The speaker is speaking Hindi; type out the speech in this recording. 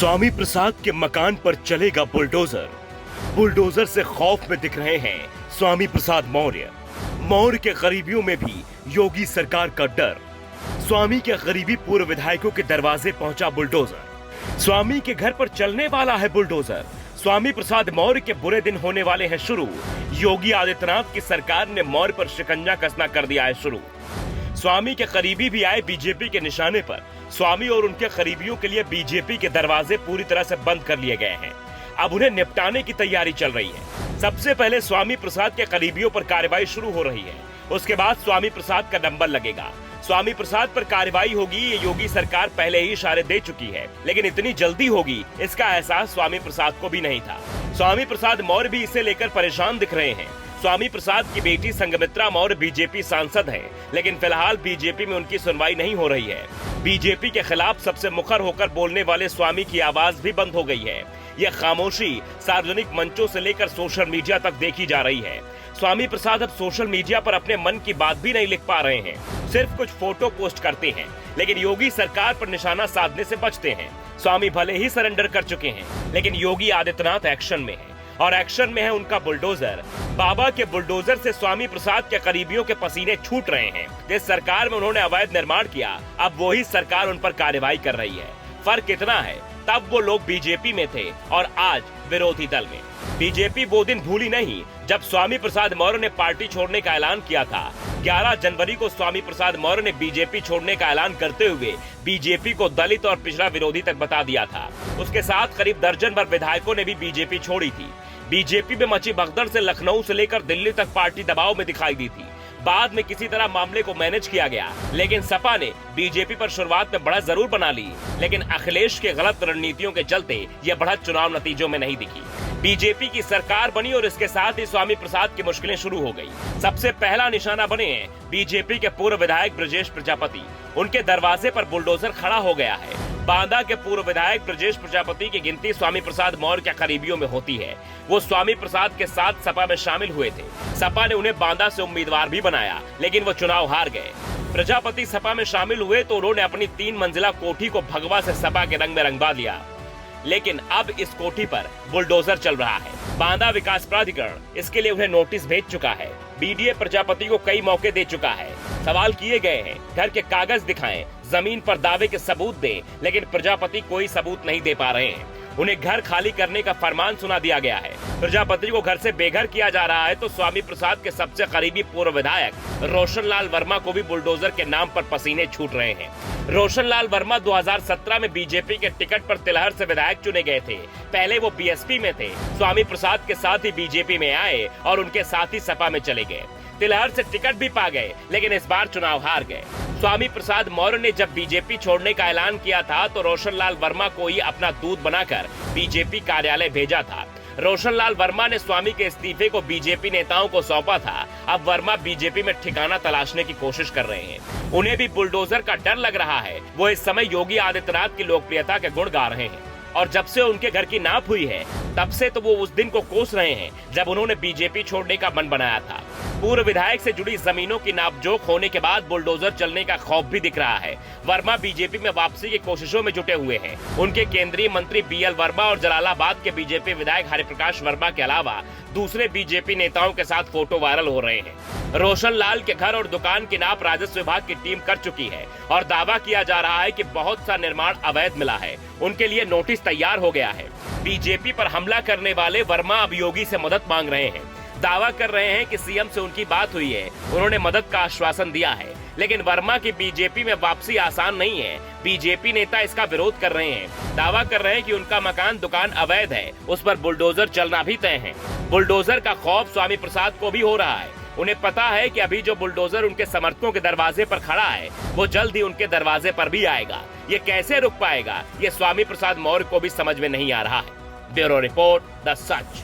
स्वामी प्रसाद के मकान पर चलेगा बुलडोजर। बुलडोजर से खौफ में दिख रहे हैं स्वामी प्रसाद मौर्य। मौर्य के करीबियों में भी योगी सरकार का डर। स्वामी के करीबी पूर्व विधायकों के दरवाजे पहुंचा बुलडोजर। स्वामी के घर पर चलने वाला है बुलडोजर। स्वामी प्रसाद मौर्य के बुरे दिन होने वाले हैं शुरू। योगी आदित्यनाथ की सरकार ने मौर्य पर शिकंजा कसना कर दिया है शुरू। स्वामी के करीबी भी आए बीजेपी के निशाने पर। स्वामी और उनके करीबियों के लिए बीजेपी के दरवाजे पूरी तरह से बंद कर लिए गए हैं। अब उन्हें निपटाने की तैयारी चल रही है। सबसे पहले स्वामी प्रसाद के करीबियों पर कार्रवाई शुरू हो रही है। उसके बाद स्वामी प्रसाद का नंबर लगेगा। स्वामी प्रसाद पर कार्रवाई होगी, ये योगी सरकार पहले ही इशारे दे चुकी है, लेकिन इतनी जल्दी होगी इसका एहसास स्वामी प्रसाद को भी नहीं था। स्वामी प्रसाद मौर्य भी इसे लेकर परेशान दिख रहे हैं। स्वामी प्रसाद की बेटी संघमित्रा मौर्य बीजेपी सांसद हैं, लेकिन फिलहाल बीजेपी में उनकी सुनवाई नहीं हो रही है। बीजेपी के खिलाफ सबसे मुखर होकर बोलने वाले स्वामी की आवाज भी बंद हो गई है। यह खामोशी सार्वजनिक मंचों से लेकर सोशल मीडिया तक देखी जा रही है। स्वामी प्रसाद अब सोशल मीडिया पर अपने मन की बात भी नहीं लिख पा रहे हैं, सिर्फ कुछ फोटो पोस्ट करते हैं, लेकिन योगी सरकार पर निशाना साधने से बचते हैं। स्वामी भले ही सरेंडर कर चुके हैं, लेकिन योगी आदित्यनाथ एक्शन में है, और एक्शन में है उनका बुलडोजर। बाबा के बुलडोजर से स्वामी प्रसाद के करीबियों के पसीने छूट रहे हैं। जिस सरकार में उन्होंने अवैध निर्माण किया, अब वही सरकार उन पर कार्रवाई कर रही है। फर्क इतना है, तब वो लोग बीजेपी में थे और आज विरोधी दल में। बीजेपी वो दिन भूली नहीं जब स्वामी प्रसाद मौर्य ने पार्टी छोड़ने का ऐलान किया था। 11 जनवरी को स्वामी प्रसाद मौर्य ने बीजेपी छोड़ने का ऐलान करते हुए बीजेपी को दलित और पिछड़ा विरोधी तक बता दिया था। उसके साथ करीब दर्जन भर विधायकों ने भी बीजेपी छोड़ी थी। बीजेपी में मची भगदड़ से लखनऊ से लेकर दिल्ली तक पार्टी दबाव में दिखाई दी थी। बाद में किसी तरह मामले को मैनेज किया गया, लेकिन सपा ने बीजेपी पर शुरुआत में बढ़त जरूर बना ली, लेकिन अखिलेश के गलत रणनीतियों के चलते यह बढ़त चुनाव नतीजों में नहीं दिखी। बीजेपी की सरकार बनी और इसके साथ ही स्वामी प्रसाद की मुश्किलें शुरू हो गई। सबसे पहला निशाना बने हैं बीजेपी के पूर्व विधायक ब्रजेश प्रजापति। उनके दरवाजे पर बुलडोजर खड़ा हो गया है। बांदा के पूर्व विधायक ब्रजेश प्रजापति की गिनती स्वामी प्रसाद मौर्य के करीबियों में होती है। वो स्वामी प्रसाद के साथ सपा में शामिल हुए थे। सपा ने उन्हें बांदा से उम्मीदवार भी बनाया, लेकिन वो चुनाव हार गए। प्रजापति सपा में शामिल हुए तो उन्होंने अपनी 3 मंजिला कोठी को भगवा से सपा के रंग में रंगवा दिया, लेकिन अब इस कोठी पर बुलडोजर चल रहा है। बांदा विकास प्राधिकरण इसके लिए उन्हें नोटिस भेज चुका है। बीडीए प्रजापति को कई मौके दे चुका है। सवाल किए गए हैं, घर के कागज दिखाएं, जमीन पर दावे के सबूत दें, लेकिन प्रजापति कोई सबूत नहीं दे पा रहे हैं। उन्हें घर खाली करने का फरमान सुना दिया गया है। प्रजापति को घर से बेघर किया जा रहा है, तो स्वामी प्रसाद के सबसे करीबी पूर्व विधायक रोशन लाल वर्मा को भी बुलडोजर के नाम पर पसीने छूट रहे हैं। रोशन लाल वर्मा 2017 में बीजेपी के टिकट पर तिलहर से विधायक चुने गए थे। पहले वो बीएसपी में थे। स्वामी प्रसाद के साथ ही बीजेपी में आए और उनके साथ ही सपा में चले गए। तिलहर से टिकट भी पा गए, लेकिन इस बार चुनाव हार गए। स्वामी प्रसाद मौर्य ने जब बीजेपी छोड़ने का ऐलान किया था, तो रोशन लाल वर्मा को ही अपना दूत बनाकर बीजेपी कार्यालय भेजा था। रोशन लाल वर्मा ने स्वामी के इस्तीफे को बीजेपी नेताओं को सौंपा था। अब वर्मा बीजेपी में ठिकाना तलाशने की कोशिश कर रहे हैं। उन्हें भी बुलडोजर का डर लग रहा है। वो इस समय योगी आदित्यनाथ की लोकप्रियता के गुण गा रहे हैं, और जब से उनके घर की नाप हुई है, तब से तो वो उस दिन को कोस रहे हैं जब उन्होंने बीजेपी छोड़ने का मन बनाया था। पूर्व विधायक से जुड़ी जमीनों की नापजोख होने के बाद बुलडोजर चलने का खौफ भी दिख रहा है। वर्मा बीजेपी में वापसी की कोशिशों में जुटे हुए हैं। उनके केंद्रीय मंत्री बीएल वर्मा और जलालाबाद के बीजेपी विधायक हरिप्रकाश वर्मा के अलावा दूसरे बीजेपी नेताओं के साथ फोटो वायरल हो रहे हैं। रोशन लाल के घर और दुकान की नाप राजस्व विभाग की टीम कर चुकी है, और दावा किया जा रहा है कि बहुत सा निर्माण अवैध मिला है। उनके लिए नोटिस तैयार हो गया है। बीजेपी पर हमला करने वाले वर्मा अब योगी से मदद मांग रहे हैं। दावा कर रहे हैं कि सीएम से उनकी बात हुई है, उन्होंने मदद का आश्वासन दिया है, लेकिन वर्मा की बीजेपी में वापसी आसान नहीं है। बीजेपी नेता इसका विरोध कर रहे हैं। दावा कर रहे हैं कि उनका मकान दुकान अवैध है, उस पर बुलडोजर चलना भी तय है। बुलडोजर का खौफ स्वामी प्रसाद को भी हो रहा है। उन्हें पता है कि अभी जो बुलडोजर उनके समर्थकों के दरवाजे पर खड़ा है, वो जल्द ही उनके दरवाजे पर भी आएगा। ये कैसे रुक पाएगा, ये स्वामी प्रसाद मौर्य को भी समझ में नहीं आ रहा है। Bureau report, the such.